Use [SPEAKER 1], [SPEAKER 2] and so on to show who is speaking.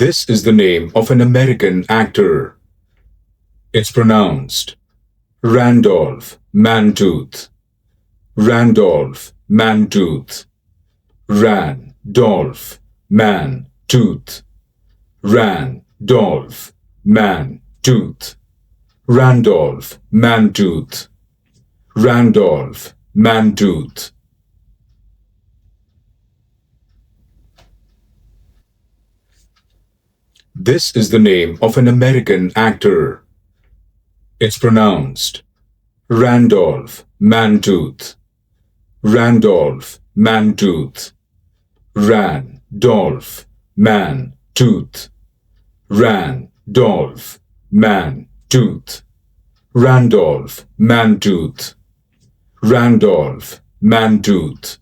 [SPEAKER 1] This is the name of an American actor. It's pronounced Randolph Mantooth. Randolph Mantooth. Randolph Mantooth. Randolph Mantooth. Randolph Mantooth. Randolph Mantooth. This is the name of an American actor. It's pronounced Randolph Mantooth. Randolph Mantooth. Randolph Mantooth. Randolph Mantooth. Randolph Mantooth. Randolph Mantooth.